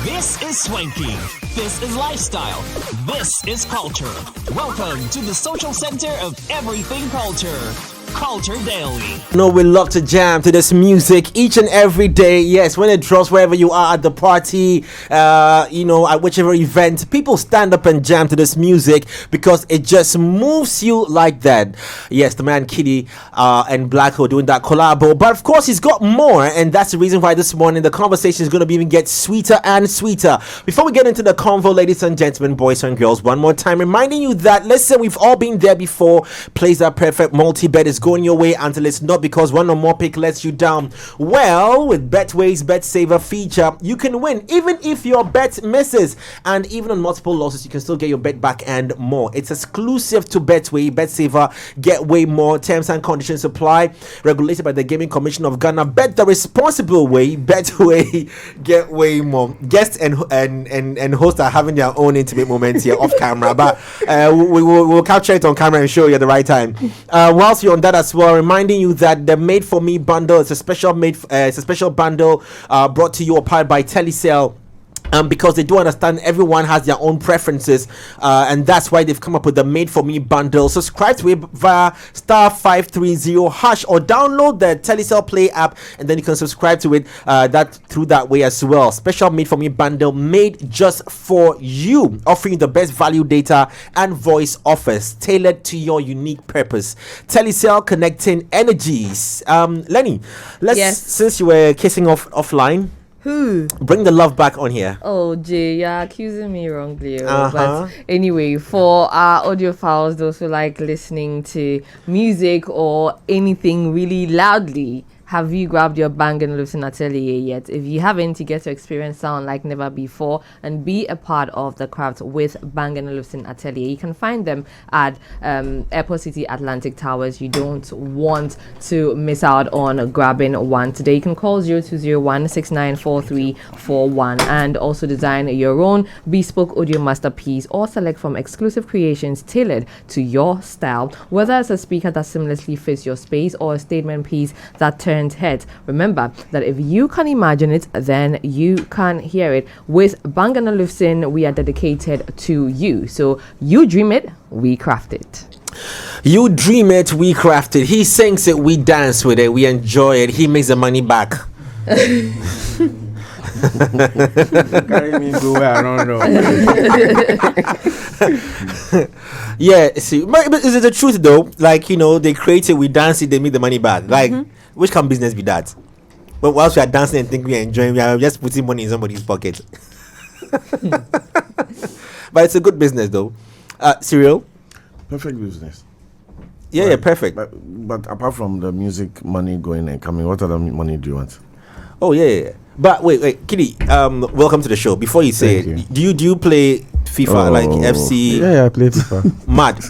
This is swanky. This is lifestyle. This is culture. Welcome to the social center of everything culture. Culture Daily. No, we love to jam to this music each and every day. Yes, when it drops, wherever you are at the party, at whichever event, people stand up and jam to this music because it just moves you like that. Yes, the man KiDi and Blacko doing that collabo, but of course he's got more, and that's the reason why this morning the conversation is going to even get sweeter and sweeter. Before we get into the convo, ladies and gentlemen, boys and girls, one more time reminding you that, listen, we've all been there before. Plays That Perfect multi-bet is going your way until it's not, because one or more pick lets you down. Well, with Betway's Bet Saver feature, you can win even if your bet misses, and even on multiple losses you can still get your bet back and more. It's exclusive to Betway. Bet Saver, get way more. Terms and conditions apply. Regulated by the Gaming Commission of Ghana. Bet the responsible way. Betway, get way more. Guests and hosts are having their own intimate moments here off camera, but we'll capture it on camera and show you at the right time. Whilst you're on that as well, reminding you that the Made For Me bundle is a special bundle brought to you or powered by Telecel. Because they do understand everyone has their own preferences, and that's why they've come up with the Made For Me bundle. Subscribe to it via *530# or download the Telecel Play app, and then you can subscribe to it through that way as well. Special Made For Me bundle made just for you, offering the best value data and voice offers tailored to your unique purpose. Telecel, connecting energies. Lenny, since you were kissing off offline, bring the love back on here. Oh, Jay, you're accusing me wrongly. But anyway, for our audiophiles, those who like listening to music or anything really loudly, have you grabbed your Bang & Olufsen Atelier yet? If you haven't, you get to experience sound like never before and be a part of the craft with Bang & Olufsen Atelier. You can find them at Airport City Atlantic Towers. You don't want to miss out on grabbing one today. You can call 0201-694341 and also design your own bespoke audio masterpiece or select from exclusive creations tailored to your style. Whether it's a speaker that seamlessly fits your space or a statement piece that turns heads. Remember that if you can imagine it, then you can hear it. With Bang & Olufsen, we are dedicated to you. So you dream it, we craft it. You dream it, we craft it. He sings it, we dance with it, we enjoy it. He makes the money back. Carry me to where I don't know. Yeah, see, but is it the truth though? Like, they create it, we dance it, they make the money back. Like, which can business be that? But whilst we are dancing and think we are enjoying, we are just putting money in somebody's pocket. But it's a good business though. Cyril? Perfect business. Yeah, perfect. But apart from the music money going and coming, what other money do you want? Oh yeah. But wait, KiDi, welcome to the show. Before you say it, do you play FIFA like FC? Yeah, I play FIFA. Mad.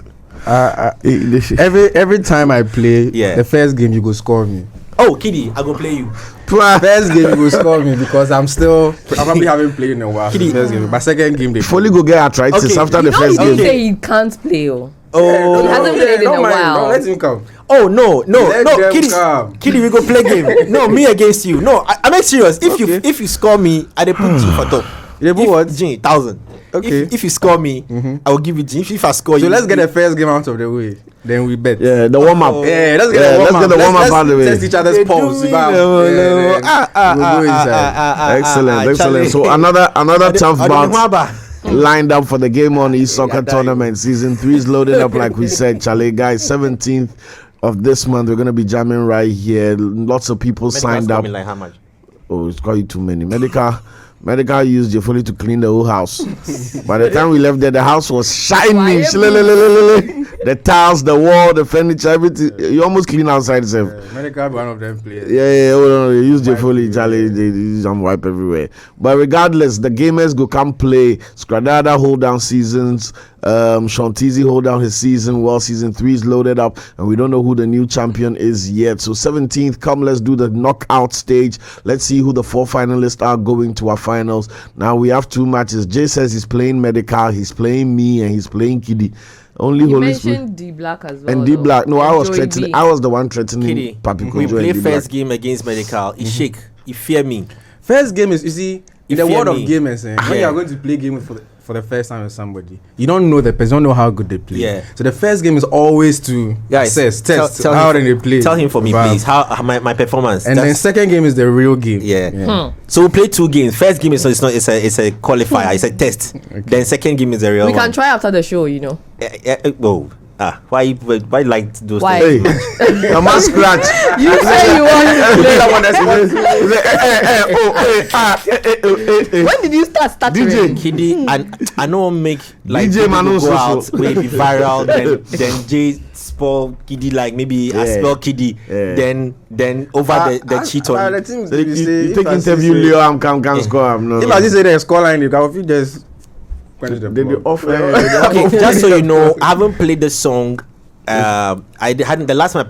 Every time I play, the first game you go score me. Oh, KiDi, I go play you. First game you go score me because I probably haven't played in a while. KiDi, first game, but second game they fully go get arthritis after the first game. You say he can't play. Oh, he hasn't played in a while. Don't let him come. Oh no, KiDi, we go play game. No, me against you. No, I'm not serious. If you score me, I dey put you for top. You put what? 1,000. Okay. If you score me, I will give you G. If I score you, so let's get the first game out of the way. Then we bet. Yeah, the warm up. Let's get the warm up out of the way. Test each other's pulse. We'll go inside. Excellent. So another tough bout lined up for the Game On E-Soccer Tournament. Season 3 is loaded up, like we said, Charlie. Guys, 17th of this month, we're going to be jamming right here. Lots of people signed up. Like how much? Oh, it's quite too many. Medical used Jeffoli to clean the whole house. By the time we left there, the house was shining. The tiles, the wall, the furniture, everything. You almost clean outside itself. Medical, one of them players. Yeah. Hold on. They use Jeffoli, Charlie. They use some wipe everywhere. But regardless, the gamers go come play. Skradada hold down seasons. Shantizi hold down his season. Well, season 3 is loaded up, and we don't know who the new champion is yet. So 17th, come, let's do the knockout stage. Let's see who the 4 finalists are going to our finals. Now we have 2 matches. Jay says he's playing Medical, he's playing me, and he's playing KiDi. Only you mentioned D Black as well. And D Black. No, I was threatening. I was the one threatening KiDi. We play first game against Medical. He shake. He fear me. First game is, you see, In the world of gamers, when you are going to play games for the first time with somebody, you don't know the person, don't know how good they play. Yeah. So the first game is always to test tell how him, they play. Tell him for me, please. How my performance. And then second game is the real game. Yeah. So we play 2 games. First game is it's a qualifier. It's a test. Okay. Then second game is the real. We can try after the show, you know. Why like those Why? things? Hey, I'm a scratch. You say you want to play. When did you start stuttering? DJ KiDi, I know make like DJ Manu go out, so. maybe viral, then Jay spell KiDi like maybe I spell KiDi, then over the cheat on. You take interview Leo, I'm come score. No. If I just say the score line, you can just. Okay, just so you know, I haven't played the song. The last time I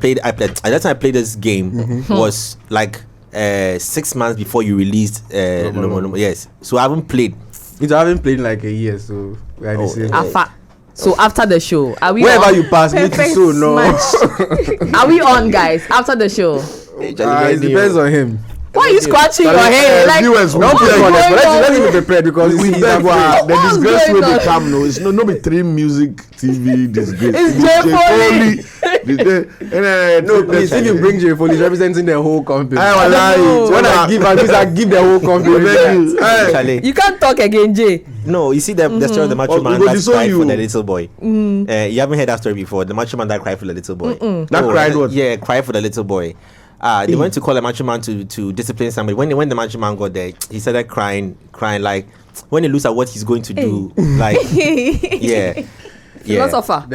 played this game was like 6 months before you released. Yes, so I haven't played. I haven't played in like a year, so So after the show, are we wherever on? you pass me to so no. Are we on, guys? After the show, it depends on him. Why are you scratching your head? Like, viewers, don't be honest, but let's be prepared because we see the disgrace will become it's no be 3 music TV disgrace. It's no, please, if you bring Jay Foley, he's representing the whole company. When I give the whole company. You can't talk again, Jay. No, you see the story of the macho man that cried for the little boy. You haven't heard that story before. The macho man that cried for the little boy. That cried what? Yeah, cried for the little boy. They went to call the macho man to discipline somebody. When the macho man got there, he started crying like when he looks at what he's going to do. Like, yeah. Philosopher.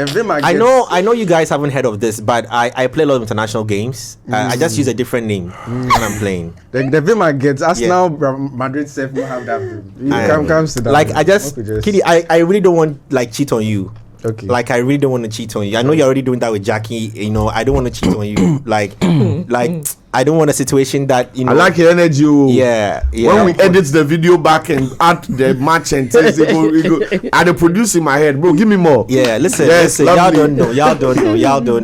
I know you guys haven't heard of this, but I play a lot of international games. I just use a different name when I'm playing. The Vima gets us now. Madrid self will have that. Comes to that. Like KiDi, I really don't want like cheat on you. Okay. Like I really don't want to cheat on you. I know you're already doing that with Gyakie. You know, I don't want to cheat on you. Like I don't want a situation that I like your energy. Yeah. When we edit the video back and add the match and things, it go. I the produce in my head, bro. Give me more. Yeah. Listen. Y'all don't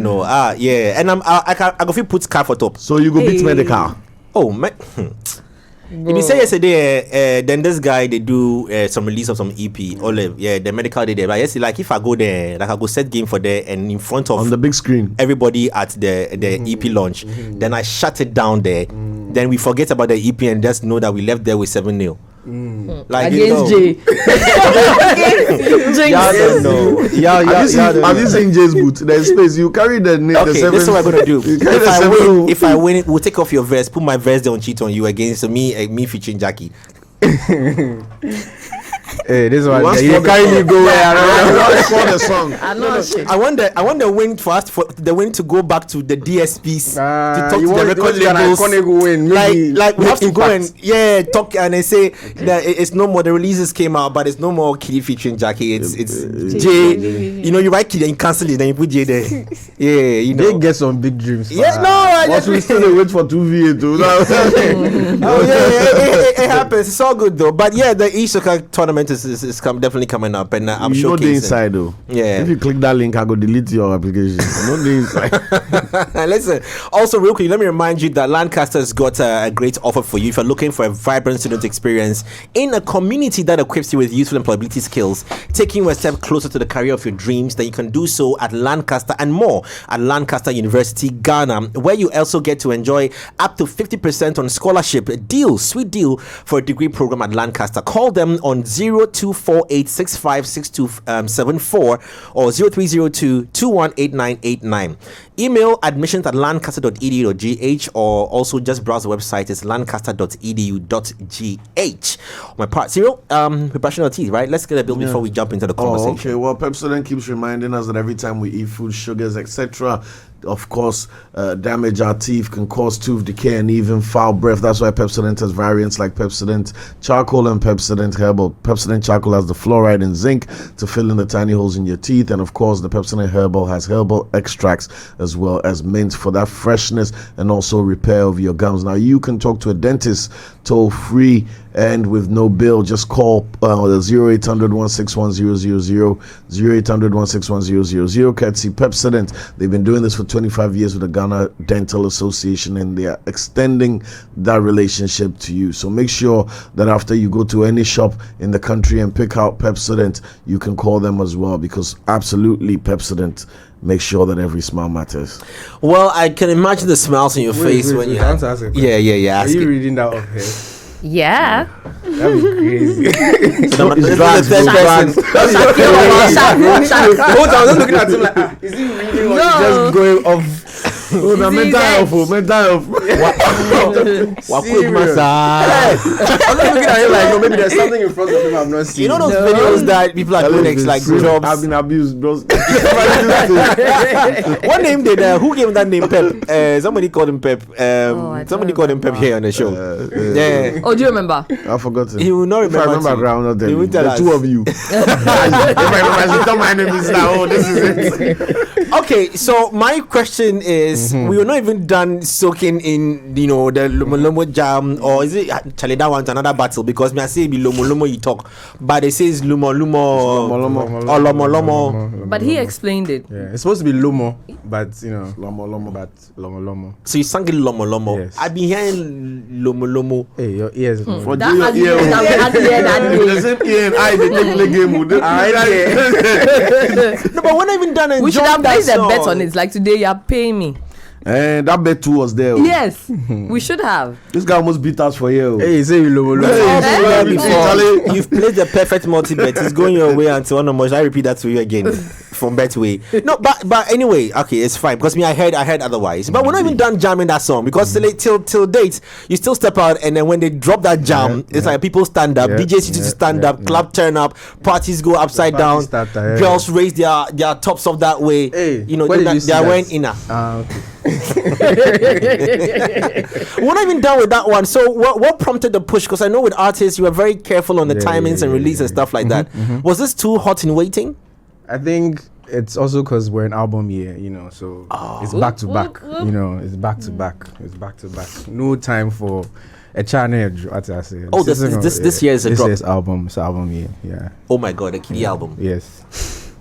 know. Yeah. And I go put car for top. So you go beat medical. Oh man. If you say yesterday, then this guy they do some release of some EP. Olive, the medical day there. But yes, like if I go there, like I go set game for there and in front of on the big screen, everybody at the EP launch. Then I shut it down there. Then we forget about the EP and just know that we left there with 7-0. Like against Jay. Y'all don't know. Have you seen Jay's boot? There's space. You carry the name. Okay, this is what we're gonna do. If I win, we'll take off your verse, put my verse there on cheat on you against me featuring Gyakie. Hey, this one you carry me go where I the song. I want the win for us for the win to go back to the DSPs to talk to the record labels. Like we have to go and talk and they say that it's no more. The releases came out, but it's no more KiDi featuring Gyakie. It's Jay. You know, you write KiDi and you cancel it, then you put Jay there. Yeah, you know. They get some big dreams. Yeah, no. Once we still wait for 2v8. It happens. It's all good though. But yeah, the e-soccer tournament is definitely coming up, and I'm sure. You know the inside though. Yeah. If you click that link, I go delete your application. You know the inside. Listen. Also, real quick, let me remind you that Lancaster's got a great offer for you if you're looking for a vibrant student experience in a community that equips you with useful employability skills, taking you a step closer to the career of your dreams. Then you can do so at Lancaster and more at Lancaster University, Ghana, where you also get to enjoy up to 50% on scholarship sweet deal for a degree program at Lancaster. Call them on 0248656274 or 0302218989. Email admissions@lancaster.edu.gh or also just browse the website. It's lancaster.edu.gh. My part, Cyril, we're brushing our teeth, right? Let's get a bill before we jump into the conversation. Okay. Well, Pepsodent keeps reminding us that every time we eat food, sugars, etc., of course, damage our teeth, can cause tooth decay and even foul breath. That's why Pepsodent has variants like Pepsodent Charcoal and Pepsodent Herbal. Pepsodent Charcoal has the fluoride and zinc to fill in the tiny holes in your teeth, and of course, the Pepsodent Herbal has herbal extracts as as well as mint for that freshness and also repair of your gums. Now you can talk to a dentist toll free and with no bill. Just call 0800 161 000, 0800 161 000, courtesy Pepsodent. They've been doing this for 25 years with the Ghana Dental Association, and they are extending that relationship to you. So make sure that after you go to any shop in the country and pick out Pepsodent, you can call them as well, because absolutely Pepsodent make sure that every smile matters. Well, I can imagine the smiles on your face when you have. Yeah. Are you reading that off here? Yeah. That'd be crazy. Hold on, I was just looking at him like, is he reading or is he just going off? Mental health. Serious. I'm I'm not looking at him like, no, maybe there's something in front of him I'm not seeing. You know those videos that people are doing like jobs. I've been abused, bro. What name did who gave him that name? Pep. Somebody called him Pep. Somebody called him Pep here on the show. Yeah. Oh, do you remember? I forgot it. He will not remember. If I remember, ground not He will tell the us. two of you. If I remember, tell my name is now. Oh, this is it. Okay, so my question is, we were not even done soaking in, the Lomo Lomo jam, or is it Charlie? That one's another battle, because me I say be Lomo Lomo you talk, but they say it's Lomo Lomo or Lomo Lomo. But he explained it. Yeah, it's supposed to be Lomo, but Lomo. but Lomo. So you sang it Lomo Lomo. Yes. I've been hearing Lomo Lomo. Hey, your ears. For That your had ear, been that we had here that the day. same ear and I, they take the game. No, but we're not even done. We should have enjoying placed that a bet song. on it. Like today, you're paying me. And that bet too was there. Yes, we should have. This guy almost beat us for you. Hey, say Lomo. Before, you've played the perfect multi-bet. It's going your way until one more. I repeat that to you again from Betway. No, but anyway, okay, it's fine, because I heard otherwise. But we're not even done jamming that song, because till date you still step out, and then when they drop that jam, it's like people stand up, DJs used to stand up, club turn up, parties go upside down, girls raise their tops up that way. Hey, they are wearing inner. Okay. We're not even done with that one. So what prompted the push? Because I know with artists you were very careful on the timings and release and stuff like that. Was this too hot in waiting? I think it's also because we're an album year, so it's back to back. It's back to back. It's back to back. No time for a channel. What I say. Oh, this year is a drop. This year's album. It's album year. Yeah. Oh my God, the KiDi album. Yes.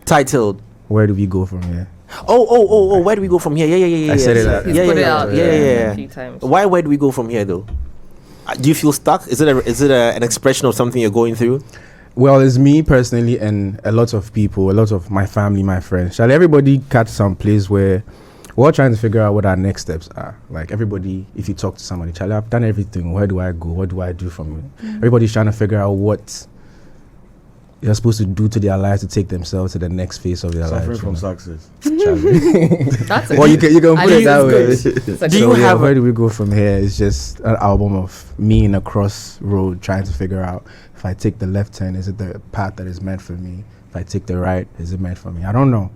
Titled. Where do we go from here? Oh, where do we go from here? Yeah. I said it. He's put it out. Yeah. A few times. Why? Where do we go from here, though? Do you feel stuck? Is it an expression of something you're going through? Well, it's me personally, and a lot of people, a lot of my family, my friends. Shall everybody catch some place where we're all trying to figure out what our next steps are? Like everybody, if you talk to somebody, Charlie, I've done everything. Where do I go? What do I do from it? Everybody's trying to figure out what you're supposed to do to their lives to take themselves to the next phase of their lives. Suffering from success. That's Well, you can put it that way. Do you have where do we go from here? It's just an album of me in a crossroad trying to figure out, if I take the left turn, is it the path that is meant for me? If I take the right, is it meant for me? I don't know.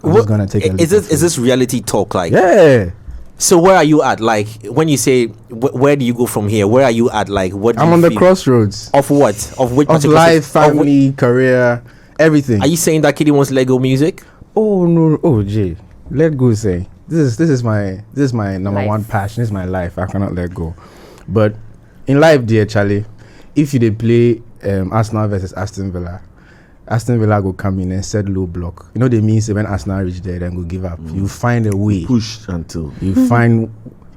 I'm just gonna take a leap. Is this reality talk? Like, yeah. So where are you at? Like, when you say where do you go from here? Where are you at? Like, what? Do I'm you on the feel? crossroads Of what? Of which? of particular life, of what- family, career, everything. Are you saying that KiDi wants Lego music? Oh no! Oh Jay, let go. Say this is my number Life. one passion. This is my life. I cannot let go. But in life, dear Charlie, if you did play Arsenal versus Aston Villa go come in and set low block. You know they mean say when Arsenal reach there, then go give up. You find a way. Push until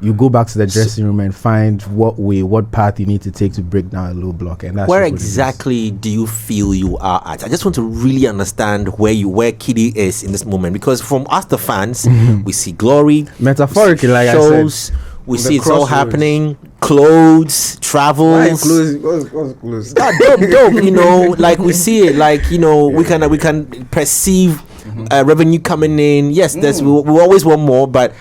You go back to the dressing room and find what path you need to take to break down a low block. And that's Where just what it is. exactly do you feel you are at? I just want to really understand where KiDi is in this moment, because from us the fans, we see glory, Metaphorically, like I shows, said. we the see it's all crossroads. happening, clothes, travels. What's close? Dope. Like we see it, we can perceive revenue coming in. Yes, we always want more, but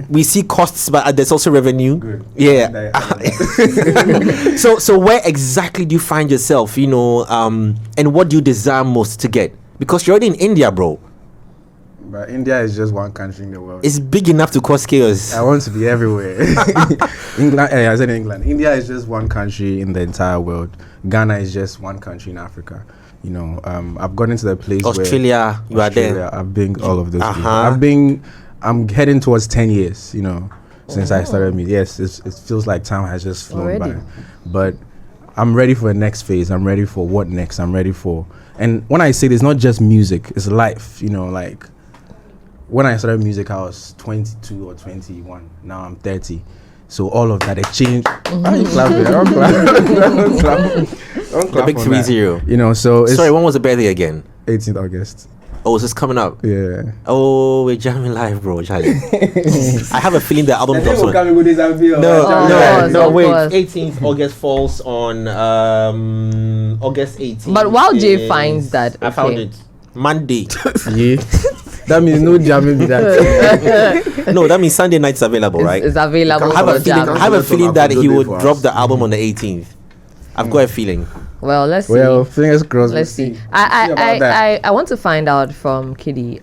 we see costs, but there's also revenue. Good. Yeah. So where exactly do you find yourself? And what do you desire most to get? Because you're already in India, bro. But India is just one country in the world. It's big enough to cause chaos. I want to be everywhere. England, I said England. India is just one country in the entire world. Ghana is just one country in Africa. I've gotten to the place Australia, where you are there. I've been all of those. Uh-huh. Places. I'm heading towards 10 years, since I started music. Yes, it feels like time has just flown Already. by. But I'm ready for the next phase. I'm ready for what next. I'm ready for... And when I say this, not just music, it's life, like... When I started music, I was 22 or 21. Now I'm 30. So all of that, it changed. Why are you clapping? Don't clap. The big 3-0. So it's... Sorry, when was the birthday again? 18th August. Oh, is this coming up? Yeah. Oh, we're jamming live, bro, Charlie. I have a feeling the album drops on... No, wait. course. 18th August falls on August 18th. But while Jay finds that, I found it. Monday. Yeah. That means no jamming with that. No, that means Sunday night's available, right? It's available. I have a for feeling. jam. I have a feeling that he would for drop us. the album on the 18th. I've got a feeling. Well, let's see. Well, fingers crossed. Let's see. See about that. I want to find out from KiDi.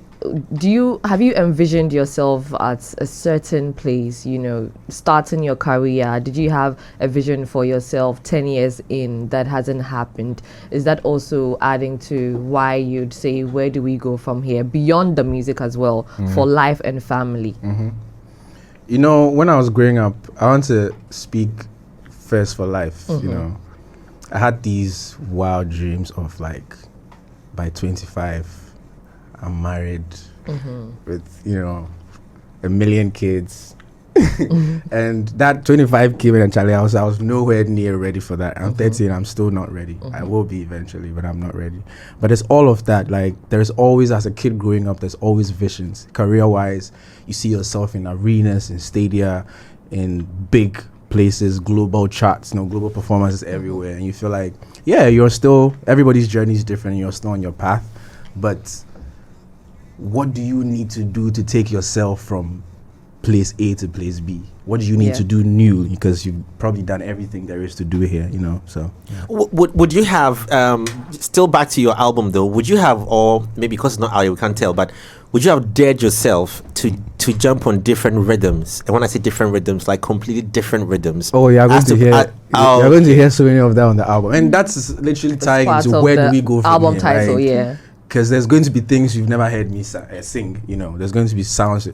Have you envisioned yourself at a certain place, starting your career? Did you have a vision for yourself 10 years in that hasn't happened? Is that also adding to why you'd say, where do we go from here beyond the music as well, for life and family? When I was growing up, I want to speak first for life, I had these wild dreams of like, by 25, I'm married with, a million kids. And that 25 came in, and Charlie, I was nowhere near ready for that. I'm 30 and I'm still not ready. I will be eventually, but I'm not ready. But it's all of that. Like, there's always, as a kid growing up, there's always visions. Career-wise, you see yourself in arenas, in stadia, in big places, global charts, global performances everywhere. And you feel like, yeah, everybody's journey is different. You're still on your path. But what do you need to do to take yourself from place A to place B? What do you need to do new? Because you've probably done everything there is to do here, so. Would you have, still back to your album though, would you have, or maybe because it's not audio, we can't tell, but would you have dared yourself to jump on different rhythms? And when I say different rhythms, like completely different rhythms. Oh, you're going to hear you're going to hear so many of that on the album. And that's literally tying Part into of where the do we go from album here, title, right? yeah. Because there's going to be things you've never heard me sing, There's going to be sounds,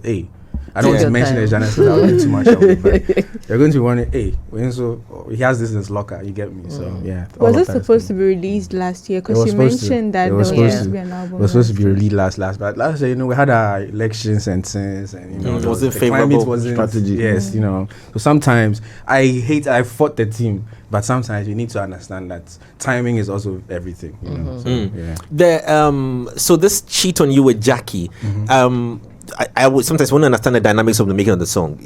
I don't want to mention the genres because I'll get too much of it, but you're going to be wondering, he has this in his locker, you get me? So, yeah. Was it supposed to be released last year? Because you mentioned that there was supposed to be an album. It was supposed to be released last, but last year, we had our elections and things, and, it wasn't the favorable climate wasn't, strategy. Yes, So sometimes, I fought the team, but sometimes you need to understand that timing is also everything, So, yeah. So this Cheat on You with Gyakie, I would sometimes want to understand the dynamics of the making of the song,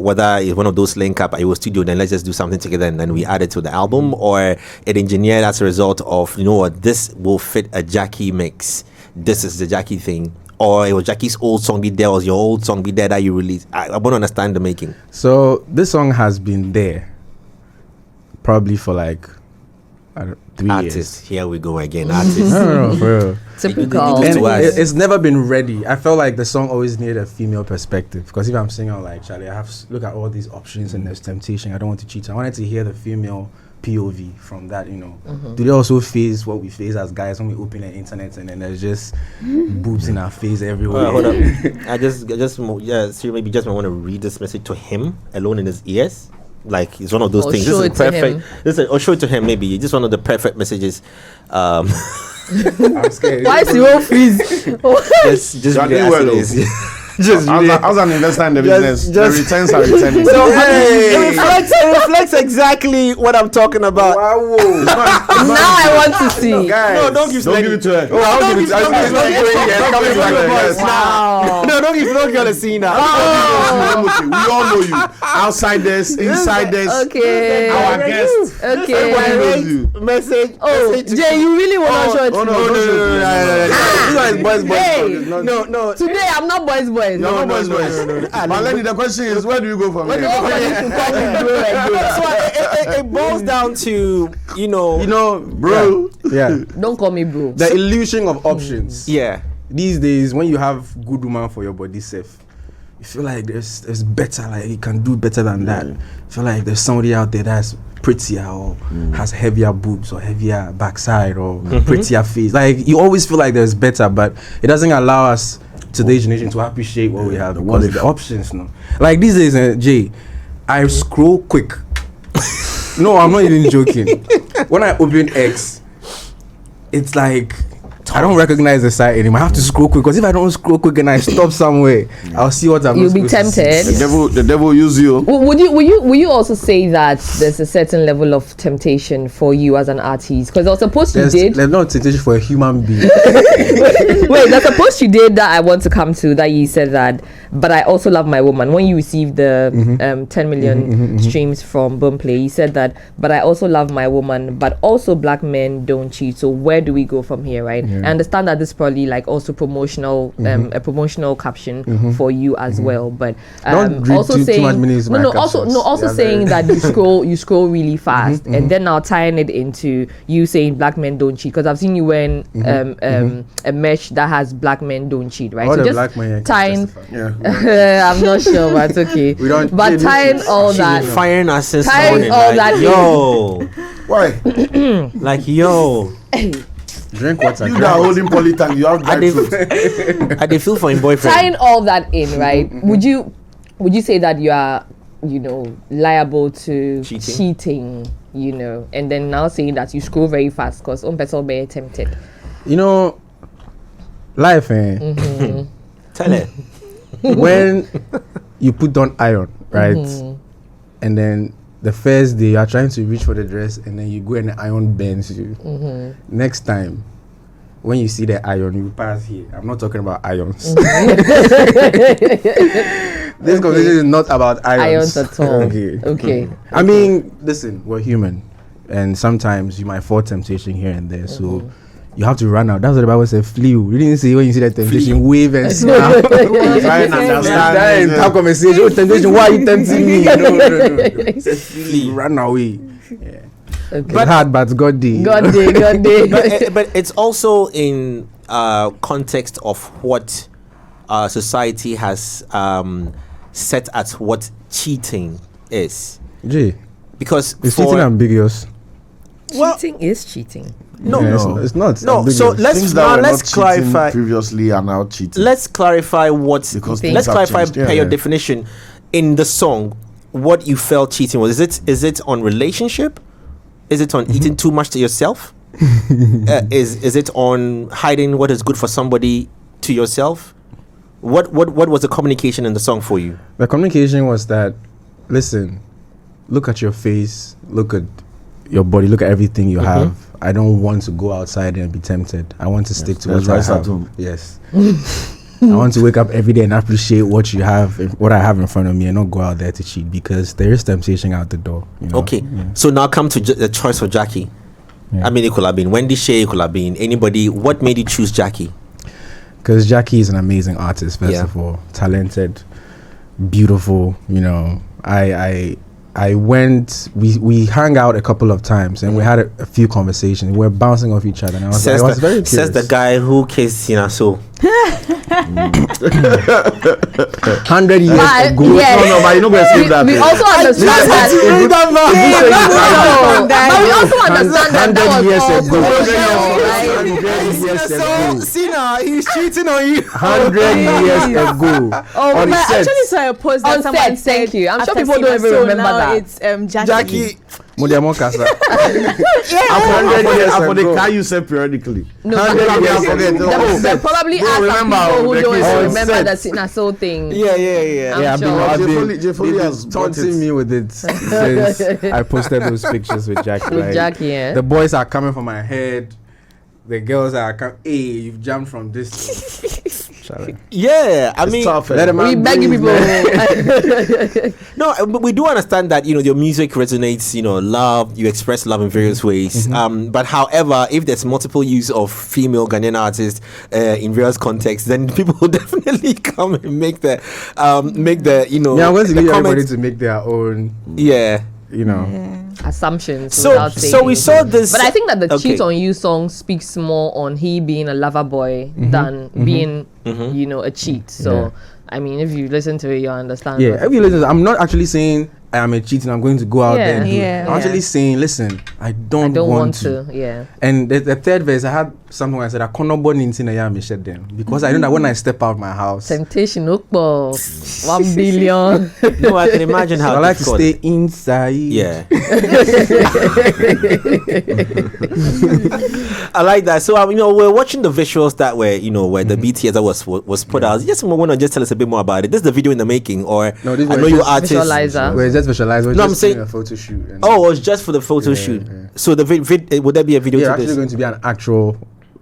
whether it's one of those link up at your studio, then let's just do something together and then we add it to the album, or it engineered as a result of, this will fit a Gyakie mix. This is the Gyakie thing. Or it was Jackie's old song be there, or your old song be there that you released. I want to understand the making. So this song has been there probably for like 3 Artist, years. here we go again. Artist. No, for real. Typical. It And to us. it's never been ready. I felt like the song always needed a female perspective, because if I'm singing out like, Charlie, I have to look at all these options and there's temptation. I don't want to cheat. I wanted to hear the female POV from that, Do they also face what we face as guys when we open the internet and then there's just boobs in our face everywhere? Hold up. Siri, maybe just want to read this message to him alone in his ears. Like, it's one of those Or things. show This is it to perfect. him. Or show it to him, maybe. Just one of the perfect messages. I'm scared. Why is your freeze? Just You're read it doing as well, it though. is. Just I read it. was an investor in the business. The just- returns are returning. So it reflects exactly what I'm talking about. Wow. Now I want to see. No, don't give Don't give it to her. Oh, I'll give it to her. Don't give it to her. Yes. Wow. No, don't give a scene now. We all know you. Outsiders, insiders. Okay. Our guests. Okay. Everybody knows you. Message. Oh, message to- Jay, you really want to show it Oh to no, me? This one is boys. Hey. No. Today I'm not boys. No, boys. But Lenny, the question is, where do you go from here? So it boils down to, Bro. Yeah. Don't call me bro. The illusion of options. yeah. These days, when you have good woman for your body safe, you feel like there's better, like you can do better than that. You feel like there's somebody out there that's prettier or has heavier boobs or heavier backside or prettier face. Like you always feel like there's better, but it doesn't allow us today's generation to appreciate what we have because the options. No, like these days, Jay, I scroll quick. No, I'm not even joking. When I open X, it's like I don't recognize the site anymore. I have to scroll quick because if I don't scroll quick and I stop somewhere, I'll see what I'm. You'll be tempted. The devil use you. Would you also say that there's a certain level of temptation for you as an artist? Because I was supposed you did. There's no temptation for a human being. Wait, there's a post you did that I want to come to that you said that, but I also love my woman. When you received the 10 million streams from Boomplay, you said that, but I also love my woman, but also black men don't cheat. So where do we go from here, right? Yeah. I understand that this is probably like also promotional, a promotional caption for you as well, but also saying saying that you scroll really fast, and then now tying it into you saying black men don't cheat, because I've seen you wearing a mesh that has black men don't cheat, right? All so the just black men tying. I'm not sure, but okay. But tying all that, firing us since tying morning, all like, that. Yo, Why? like yo. Drink water. You that holding polytank, you have dried fruit. I did feel for your boyfriend. Tying all that in, right? Would you say that you are, liable to cheating, and then now saying that you scroll very fast because person be tempted? Life, Tell it. When you put on iron, right, and then the first day you are trying to reach for the dress and then you go and the iron bends you. Next time, when you see the iron, you pass here. I'm not talking about irons. This conversation is not about irons. Irons at all. Okay. I mean, listen, we're human, and sometimes you might fall temptation here and there. So you have to run out. That's what the Bible said. Flee. You didn't say when you see that temptation, wave and snap. Try and understand. Have conversation. Oh, temptation, why are you tempting me? No. Flee. Run away. Yeah. Okay. But hard, but God did. God did. But it's also in context of what society has set at what cheating is. Jay, because is cheating ambiguous? Cheating is cheating. No, it's not. No, ambiguous. so let's clarify previously are now cheating. Let's clarify what. Let's clarify per your definition in the song. What you felt cheating was? Is it on relationship? Is it on eating too much to yourself? Is it on hiding what is good for somebody to yourself? What was the communication in the song for you? The communication was that, listen, look at your face, look at your body, look at everything you have. I don't want to go outside and be tempted. I want to stick to what I have. Yes. I want to wake up every day and appreciate what you have, what I have in front of me, and not go out there to cheat, because there is temptation out the door. Okay. So now come to the choice for Gyakie. Yeah. I mean, it could have been Wendy Shea, it could have been anybody. What made you choose Gyakie? Because Gyakie is an amazing artist, first of all. Talented, beautiful, I went, we hung out a couple of times and we had a few conversations. We were bouncing off each other. And I was very curious. Says the guy who kissed Sinaso. 100 years ago. Yes. No, but you're not going to skip that. We also understand that. But we also understand that 100 years ago. Sina, he's cheating on you. 100 years ago. Oh, but I actually saw a post that someone said. Thank you. I'm sure people don't even remember that. It's Gyakie. Modiamo Kasa. For the car you said periodically. No, they probably ask people who don't even remember the Sinaso thing. Yeah. I've been taunting me with it since I posted those pictures with Gyakie. With Gyakie, yeah. The boys are coming for my head. The girls are coming. Hey, you've jumped from this. Yeah, I mean, we beg you people. No, but we do understand that your music resonates. Love. You express love in various ways. But however, if there's multiple use of female Ghanaian artists in various contexts, then people will definitely come and make the I'm going to leave everybody to make their own. Assumptions. So we saw this, but I think that the "Cheat on You" song speaks more on he being a lover boy than being, a cheat. So I mean, if you listen to it, you understand. Yeah, if you listen, I'm not actually saying I am a cheating, I'm going to go out there and do it. I'm actually saying, listen, I don't want to. Yeah. And the third verse, I had something where I said, I cannot burn into the yam them because I know that when I step out my house, temptation, 1 billion. No, I can imagine how I like to stay inside. Yeah. I like that. So, we're watching the visuals that were, where the BTS that was put out. Just want to just tell us a bit more about it. This is the video in the making, or no, this I know you artists. Visualizer. We're just visualizer. No, I'm saying a photo shoot. Oh, it was just for the photo shoot. Yeah. So the would there be a video? Yeah, to actually this? going to be an actual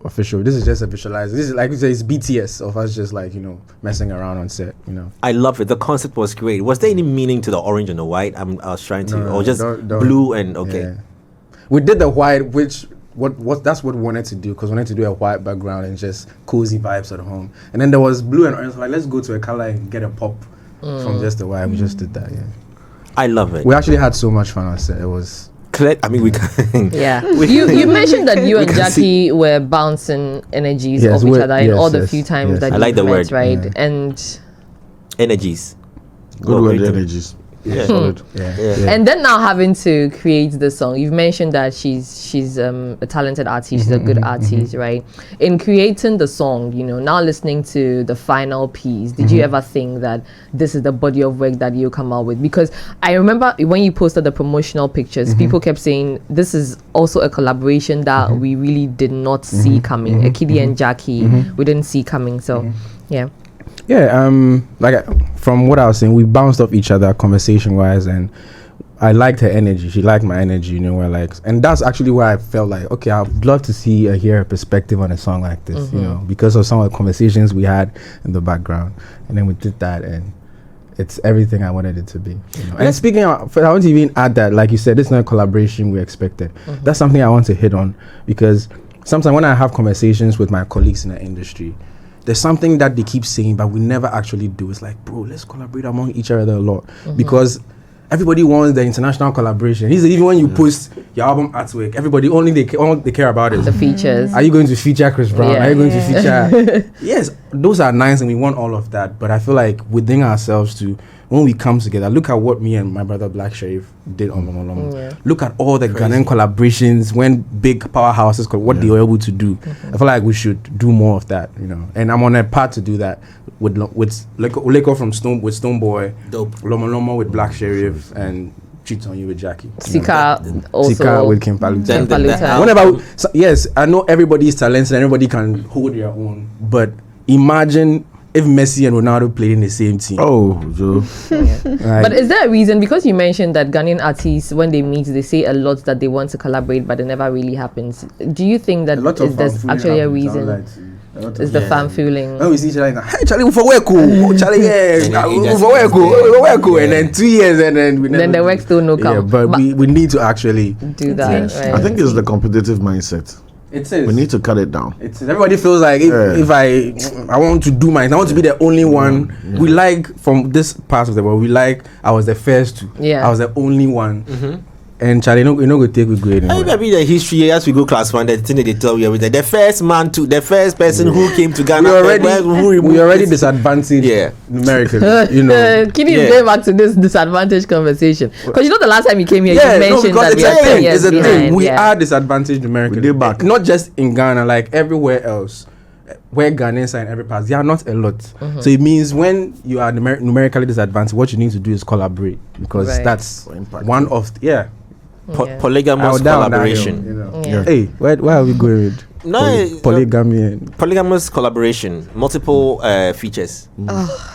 official. This is just a visualizer. This is like you say, it's BTS of us just like messing around on set. I love it. The concept was great. Was there any meaning to the orange and the white? I was trying to, or just don't. blue and okay. Yeah. We did the white, which that's what we wanted to do because we wanted to do a white background and just cozy vibes at home. And then there was blue and orange. So like, let's go to a color and get a pop from just the white. We just did that. Yeah. I love it. We actually had so much fun on set. It was. I mean, we can. Yeah. You mentioned that you and Gyakie were bouncing energies off each other in all the few times that I you like the met, word, right? Yeah. And energies. Good word, energies. Yeah. Solid. Yeah. And then now having to create the song, you've mentioned that she's a talented artist, she's a good artist, right? In creating the song, now listening to the final piece, did you ever think that this is the body of work that you come out with? Because I remember when you posted the promotional pictures, people kept saying this is also a collaboration that we really did not see coming. A KiDi and Gyakie, we didn't see coming. So, yeah. Yeah, like from what I was saying, we bounced off each other conversation-wise, and I liked her energy. She liked my energy, and that's actually where I felt like, okay, I'd love to hear her perspective on a song like this, because of some of the conversations we had in the background, and then we did that, and it's everything I wanted it to be. And speaking of, I want to even add that, like you said, this is not a collaboration we expected. That's something I want to hit on, because sometimes when I have conversations with my colleagues in the industry, there's something that they keep saying, but we never actually do. It's like, bro, let's collaborate among each other a lot. Because everybody wants the international collaboration. Even when you post your album artwork, everybody all they care about is the features. Are you going to feature Chris Brown? Yeah. Are you going to feature? Yes, those are nice and we want all of that. But I feel like within ourselves too, when we come together, look at what me and my brother Black Sheriff did on Lomo Lomo. Yeah. Look at all the Ghanaian collaborations when big powerhouses, what they were able to do. I feel like we should do more of that, And I'm on a path to do that with Leko from Stoneboy, Dope. Lomo Lomo with Black Sheriff, and Cheat on You with Gyakie. Sika also. Sika with Kim Paluta. Paluta. Yes, I know everybody is talented and everybody can hold their own, but imagine if Messi and Ronaldo played in the same team. Oh, Joe. But is there a reason? Because you mentioned that Ghanaian artists, when they meet, they say a lot that they want to collaborate, but it never really happens. Do you think that there's actually a reason? Is the fan feeling? When we see each other, hey, Charlie, for work, Charlie, and then 2 years, and then we never. Then the work still no come. Yeah, but we need to actually do that. Right? I think it's the competitive mindset. It is. We need to cut it down. Everybody feels like if I want to do mine, I want to be the only one. Yeah. We like from this part of the world. I was the first to. Yeah. I was the only one. And Charlie, you know, go take with grade. I mean the history as we go class one. The thing that they tell you everything. The first person who came to Ghana. We already disadvantaged numerically. KiDi is going back to this disadvantage conversation because the last time you came here, you mentioned that we are 10 years behind. We are disadvantaged numerically. Not just in Ghana, like everywhere else. Where Ghanaians are in every part, they are not a lot. So it means when you are numerically disadvantaged, what you need to do is collaborate because that's one of polygamous collaboration. Hey, where are we going with? Polygamous collaboration, multiple features.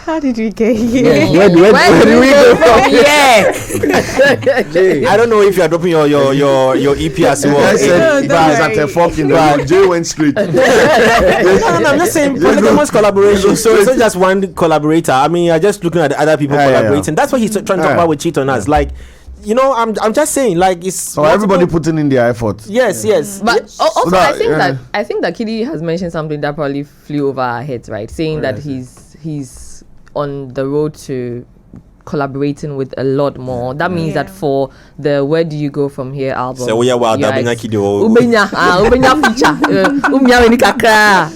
How did we get here? Where did we go from? I don't know if you are dropping your EP as well. Guys at a fucking Jay went straight. No, I'm just saying polygamous collaboration. So it's not just one collaborator. I mean, you're just looking at other people collaborating. That's what he's trying to talk about with Cheat on Us. Like, I'm just saying, like, it's so everybody putting in their effort. Yes. But also, I think that KiDi has mentioned something that probably flew over our heads, right? Saying that he's on the road to collaborating with a lot more. That means that for the Where Do You Go From Here album, so we are wild KiDi ubenya feature ni kakra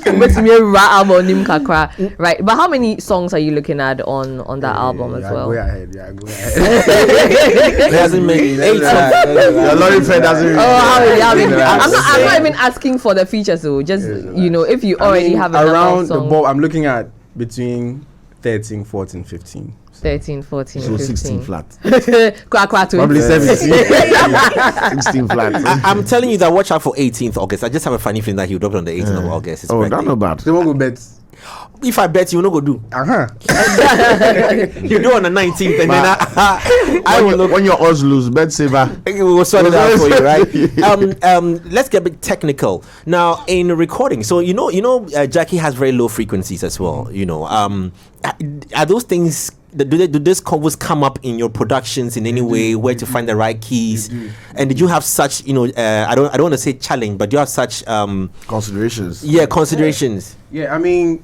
album nim kakra, right? But how many songs are you looking at on that album as well? Go ahead. It hasn't made 8 songs. Your lorry friend doesn't. I'm not even asking for the features, so just if you already have around the ball, I'm looking at between 13, 14, 15. 13, 14, so 15. 16 flat. Probably 17. 16 flat. I'm telling you that watch out for 18th August. I just have a funny feeling that he'll drop it on the 18th of August. It's That's not bad. They won't go bet. If I bet you not go do. You do on the 19th, and then I will look when your odds lose. Bet saver. We'll sort it out for you, right? Let's get a bit technical now in recording. So Gyakie has very low frequencies as well. Are those things? Do these combos come up in your productions in any way? Where to find the right keys? And did you have such I don't want to say challenge, but do you have such considerations? Yeah, considerations. Yeah, I mean,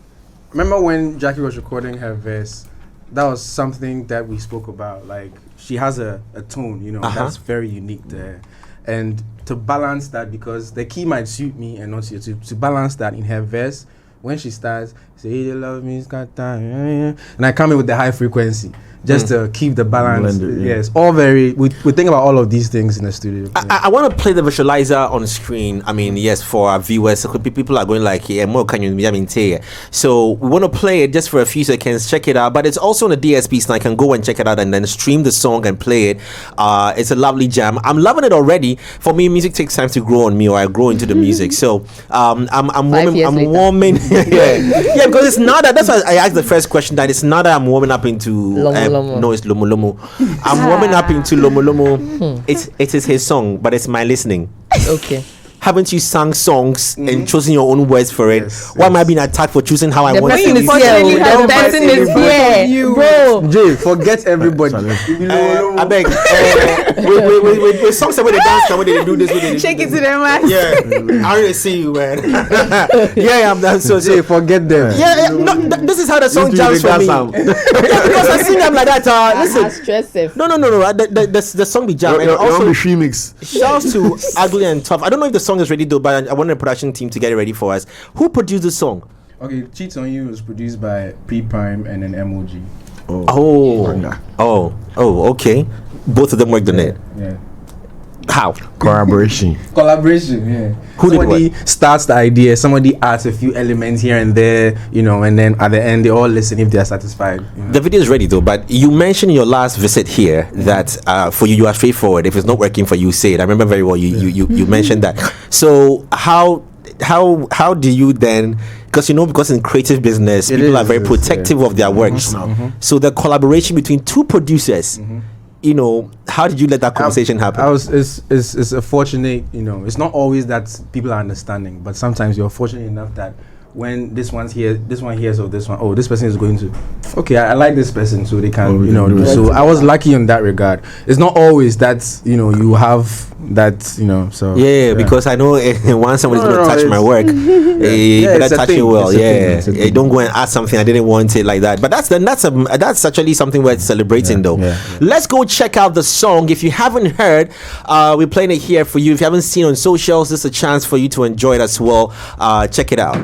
remember when Gyakie was recording her verse? That was something that we spoke about. Like, she has a tone, that's very unique to her. And to balance that, because the key might suit me and not suit you, to balance that in her verse, when she starts, say, you love me, it's got time, and I come in with the high frequency, just to keep the balance. Blended, yes, all very. We think about all of these things in the studio. I want to play the visualizer on screen. I mean, yes, for our viewers, people are going like, "Yeah, more can you mean?" So we want to play it just for a few seconds. Check it out. But it's also on the DSP, so I can go and check it out and then stream the song and play it. It's a lovely jam. I'm loving it already. For me, music takes time to grow on me, or I grow into the music. So I'm warming. yeah, because it's not that. That's why I asked the first question. That it's not that I'm warming up into. No, it's Lomo Lomo. I'm warming up into Lomo Lomo. It is his song, but it's my listening. Okay. Haven't you sung songs and chosen your own words for it? Yes, Why am I being attacked for choosing how I want to sing? The person is here, bro. Jay, forget everybody. I beg. With songs where they dance, where they do this, Shake it to them, man. Yeah, I already see you, man. I'm done. So Jay, forget them. Yeah. No, this is how the song jams for me. Because I sing them like that. Listen. No. The song be jam, and also remix. Shouts to Ugly and Tough. I don't know if the song is ready though, but I want the production team to get it ready for us. Who produced the song? Okay, Cheats on You was produced by P-Prime and an MOG. Okay. Both of them worked on it. Yeah. How? Collaboration, yeah. Somebody starts the idea, somebody adds a few elements here and there, and then at the end they all listen if they are satisfied. The video is ready though, but you mentioned in your last visit here that for you are straightforward. If it's not working for you, say it. I remember very well you mentioned that. So how do you then, because in creative business people are very protective of their works. So the collaboration between two producers, how did you let that conversation happen? It's a fortunate, it's not always that people are understanding, but sometimes you're fortunate enough that when this one hears of this one, this person is going to, okay, I like this person, so they can, so I was lucky in that regard. It's not always that, you have that, so. Yeah, because I know once somebody's going to touch my work, you better touch it well. Don't go and ask something I didn't want it like that. But that's actually something worth celebrating though. Let's go check out the song. If you haven't heard, we're playing it here for you. If you haven't seen it on socials, this is a chance for you to enjoy it as well. Check it out.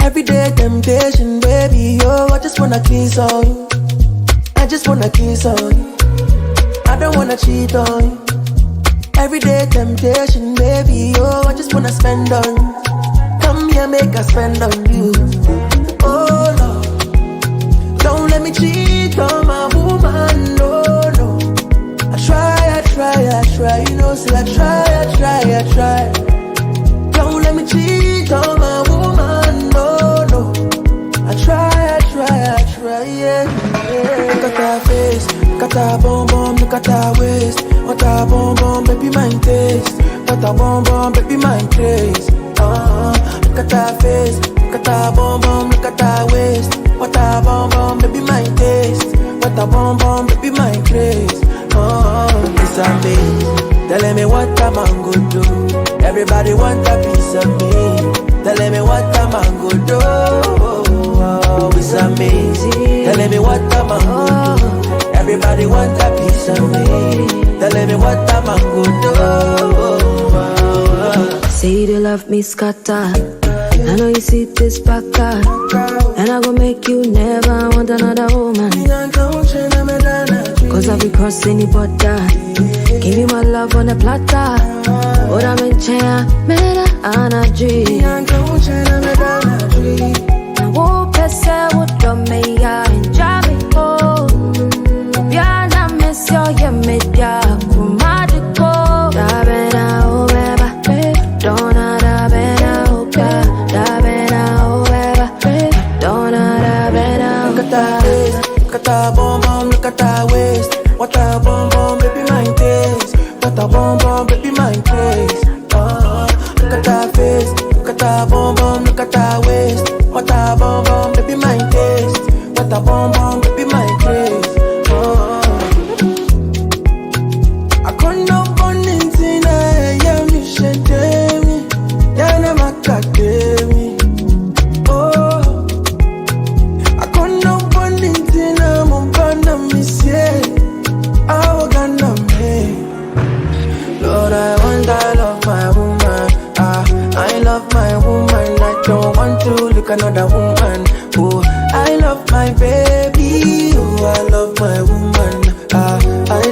Everyday temptation, baby, I just wanna kiss on you. I just wanna kiss on you. I don't wanna cheat on you. Everyday temptation, baby, I just wanna spend on you. Come here, make us spend on you. Oh Lord, don't let me cheat on my woman, no. I try, I try. Don't let me cheat on my woman, no. I try, yeah. Look at her face, look at her bum, look at her waist. What a bum, baby, my taste. What a bum, baby, my craze. Look at her face, look at her bum, look at her waist. What a bum, baby, my taste. What a bum, baby, my craze. Telling me what a man go do. Everybody want a piece of me. Telling me what a man go do. Oh, it's amazing. Telling me what a man go do. Everybody want a piece of me. Telling me what a man go do. Say you love me, scatter. I know you see this back, and I go make you never want another woman. Cause I be crossing the border. Give you my love on a platter. What I'm in chair, mera energy. I won't pass out what don't make ya and drive me home. Yeah, I miss you, yeah, me, yeah, kumadico. Da bena, oh, beba, don't da bena, oh, beba. Da bena, oh, beba, don't da bena, look at that waist, look at that bum bum, look at that waist. What a bum bum, baby, my taste. What a bum bum, baby, my taste. Look at that face, look at that bum bum, look at that waist. What a bum bum, baby, my taste. What a bum bum, baby, my taste. I couldn't have gone into yeah, me shake me, yeah, never got me. Oh, I couldn't have gone into I'm gonna miss it. I'm gonna make. Lord, I love my woman. I love my woman. I don't want to look another woman. Oh, I love my baby. Oh, I love my woman. I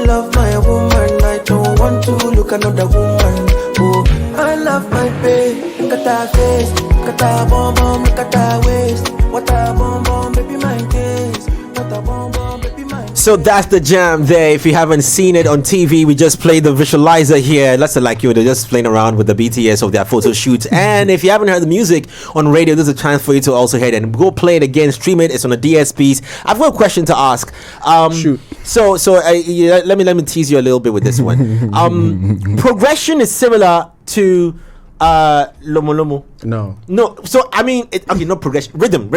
love my woman. I don't want to look another woman. Oh, I love my baby. Look at that face. Look at that bum bum. Look at that waist. What a bum bum, baby, my taste. What a bum bum, baby, my. So that's the jam there. If you haven't seen it on TV, we just played the visualizer here. Let's say like you were just playing around with the BTS of their photo shoots. And if you haven't heard the music on radio, there's a chance for you to also hear it and go play it again, stream it. It's on the DSPs. I've got a question to ask. Shoot. So let me tease you a little bit with this one. Progression is similar to Lomo Lomo. No. So I mean, okay, not progression. Rhythm.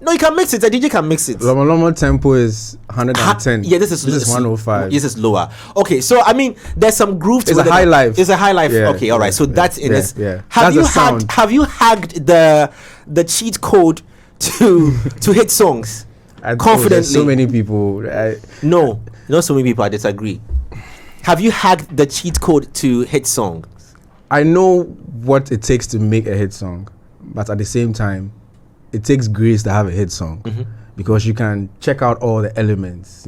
No, you can mix it. A DJ can mix it. Lomo Lomo tempo is 110. Yeah, this is 105. This is lower. Okay, so I mean, there's some groove to It's a high life. It's a high life. Yeah, okay, all right. So that's in this. Yeah. Have you hacked the cheat code to hit songs confidently? There's so many people. No, not so many people. I disagree. Have you hacked the cheat code to hit songs? I know what it takes to make a hit song, but at the same time, it takes grace to have a hit song, because you can check out all the elements,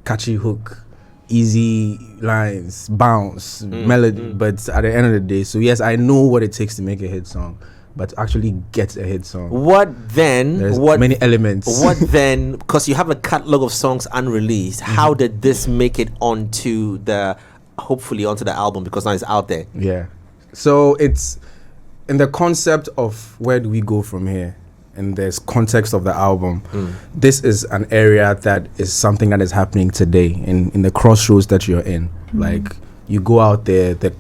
catchy hook, easy lines, bounce, melody, but at the end of the day, so yes, I know what it takes to make a hit song, but to actually get a hit song. There's many elements. What then, because you have a catalog of songs unreleased, how did this make it hopefully onto the album, because now it's out there? Yeah. So it's in the concept of where do we go from here? In this context of the album, this is an area that is something that is happening today in the crossroads that you're in. Like you go out there, the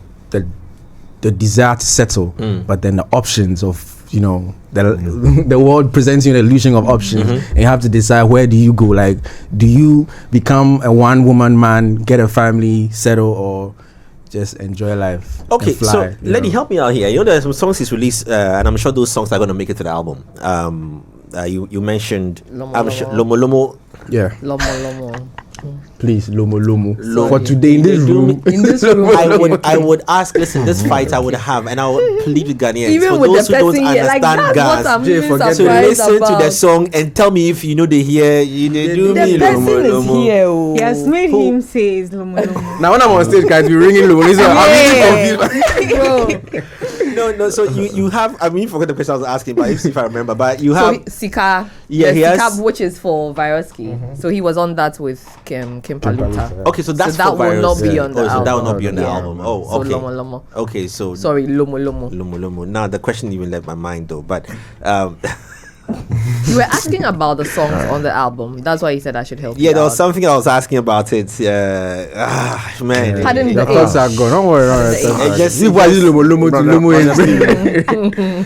desire to settle, but then the options of the world presents you an illusion of options, and you have to decide, where do you go? Like, do you become a one-woman man, get a family, settle, or just enjoy life? Okay, fly, so Lenny, help me out here. There's some songs he's released, and I'm sure those songs are going to make it to the album. You mentioned Lomo Lomo. Yeah. Lomo. Please, Lomo. For today in this room. I would ask. Listen, this fight I would have, and I would plead with Ghanaians. Even for with those the who don't person here, like, understand that's what I'm Gas, really to surprised listen about. to the song and tell me if they hear. They do The me person Lomo is Lomo. here. Oh. He has made him say it's Lomo Lomo. Now when I'm on stage, guys, be ringing Lomo. I'm really confused. No. So you have. I mean, forget the question I was asking, but if I remember. But you have Sika. Yeah, he Sika, has, which is for Viroski. So he was on that with Kim Paluta. Okay, so that's that for will not be on the so album. that will not be on the album. Oh, So okay. Lomo. Okay, so Sorry, Lomo. Lomo. Now the question even left my mind though, but You were asking about the songs on the album. That's why you said I should help you. Yeah, there was out. something I was asking about it. Man. Pardon The the thoughts are gone. Don't worry. It just- You guys use lomo to lomo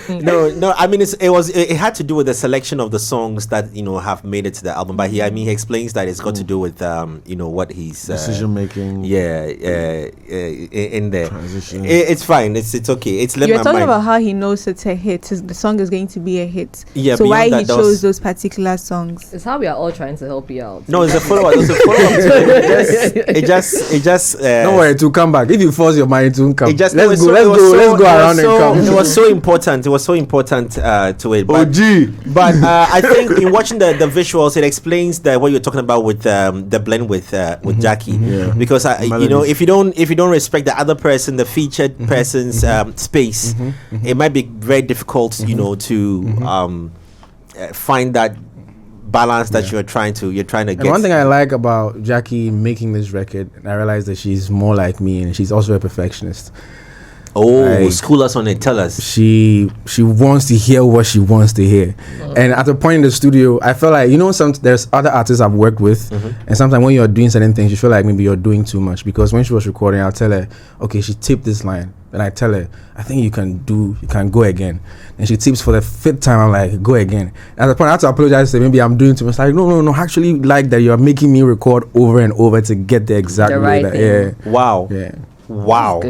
in. No. I mean, it had to do with the selection of the songs that have made it to the album. But he explains that it's got to do with what he's Decision making. Yeah, in there. Transition. It's fine. It's okay. It's let You're my talking mind. about how he knows it's a hit. The song is going to be a hit. Yeah, So why beyond he that, chose those particular songs? It's how we are all trying to help you out. No, it's a follow up. It's a follow up to it. It just. Don't worry, to come back. If you force your mind to come, It just let's go around and come. It was so important. It was so important to it. But, OG. but I think in watching the visuals, it explains what you're talking about with the blend with Gyakie. Yeah. Because if you don't respect the other person, the featured person's space, it might be very difficult, to find that balance that you're trying to get. And one thing I like about Gyakie making this record, and I realize that she's more like me, and she's also a perfectionist. School us on it. Tell us. She wants to hear what she wants to hear, and at a point in the studio, I felt like there's other artists I've worked with, and sometimes when you're doing certain things, you feel like maybe you're doing too much. Because when she was recording, I'll tell her, okay, she tipped this line, and I tell her, I think you can go again, and she tips for the 5th time. I'm like, go again. At the point, I have to apologize. Say maybe I'm doing too much. Like, no. I actually like that you're making me record over and over to get the exact way. thing. Wow. Yeah. Wow.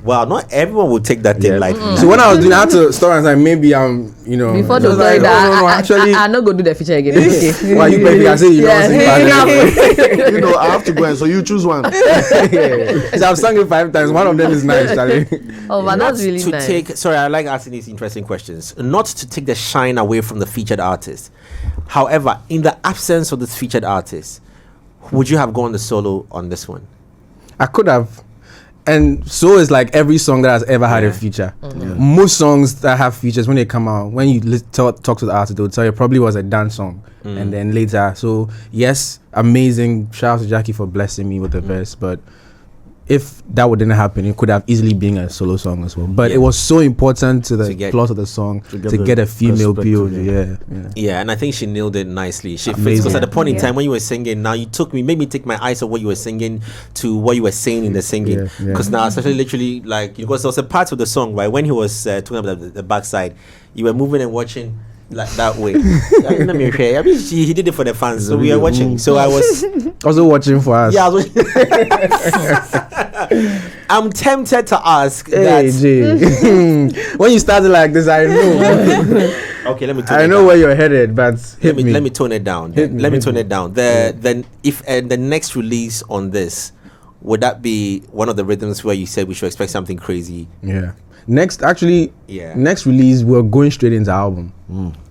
Wow. Not everyone will take that thing lightly. So when I was doing, I had to start and say maybe I'm, Before the just story like, that no, actually. I'm not going to do the feature again. Okay. Why you perfect? I say you don't sing badly. I have to go in, so you choose one. So I've sung it 5 times. One of them is nice, Charlie. Oh, but that's really nice. Sorry, I like asking these interesting questions. Not to take the shine away from the featured artist. However, in the absence of this featured artist, would you have gone the solo on this one? I could have. And so is like every song that has ever had a feature. Most songs that have features, when they come out, when you talk to the artist, they'll tell you it probably was a dance song. And then later, so yes, amazing. Shout out to Gyakie for blessing me with the verse. But if that wouldn't happen, it could have easily been a solo song as well. But it was so important to the plot of the song to get a female POV. Yeah, and I think she nailed it nicely. Because at the point in time when you were singing, now you made me take my eyes off what you were singing to what you were saying in the singing. Because now, especially literally, like, because there was a part of the song, right, when he was talking about the backside, you were moving and watching like that way. I mean, he did it for the fans, so we are watching. So I was also watching for us. Yeah, I was I'm tempted to ask that. When you started like this, I know. Okay, let me. I know where you're headed, but let me tone it down. Let me tone it down. Then, if the next release on this, would that be one of the rhythms where you said we should expect something crazy? Yeah. Next release, we're going straight into album.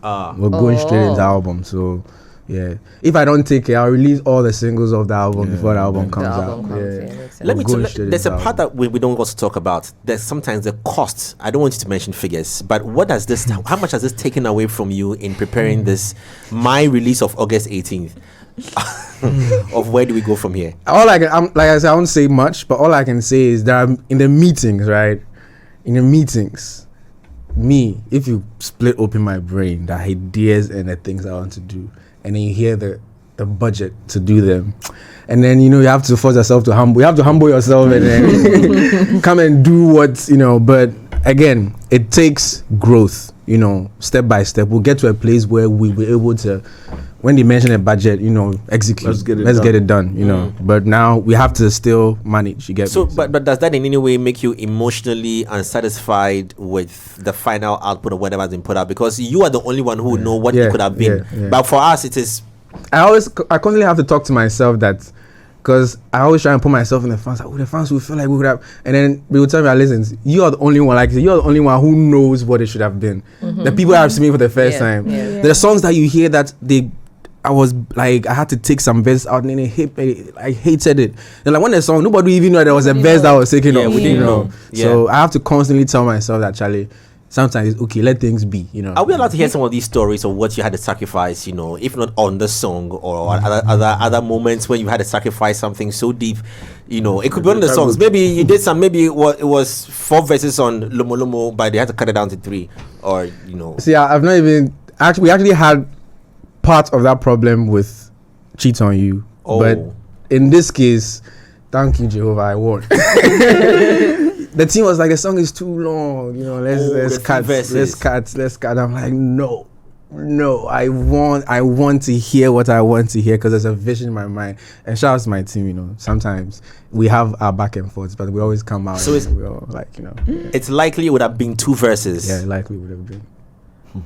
We're going straight into album. So, yeah. If I don't take it, I'll release all the singles of the album before the album comes out. There's a part that we don't want to talk about. There's sometimes the costs. I don't want you to mention figures, but how much has this taken away from you in preparing my release of August 18th? Of where do we go from here? All like I said, I won't say much, but all I can say is that in the meetings, right? In the meetings, if you split open my brain, the ideas and the things I want to do, and then you hear the budget to do them, and then you have to force yourself to humble. You have to humble yourself and then come and do what But again, it takes growth. Step by step, we'll get to a place where we were able to. When they mention a budget, execute. Let's get it done. But now we have to still manage. You get so, but does that in any way make you emotionally unsatisfied with the final output of whatever has been put out? Because you are the only one who know what it could have been. But for us, it is. I constantly have to talk to myself that. Because I always try and put myself in the fans. Like, the fans will feel like we could have, and then they will tell me, "Listen, you are the only one. Like, you're the only one who knows what it should have been." The people that have seen me for the first time. The songs that you hear that I was like, I had to take some verse out, and then I hated it. And like when the song, nobody even knew there was a verse that was taken off. We didn't know. So I have to constantly tell myself that, Charlie, sometimes it's okay, let things be. Are we allowed to hear some of these stories of what you had to sacrifice? If not on the song or other moments when you had to sacrifice something so deep. It could be one of the songs. Maybe you did some. Maybe it was 4 verses on Lomo Lomo, but they had to cut it down to 3. Or See, I've not even. we actually had part of that problem with Cheat on You. But in this case, thank you, Jehovah, I won. The team was like, the song is too long, you know, let's cut. I'm like, no, I want to hear what I want to hear, because there's a vision in my mind. And shout out to my team, you know, sometimes we have our back and forth, but we always come out. So we're all like, you know. It's likely it would have been 2 verses. Yeah, likely would have been.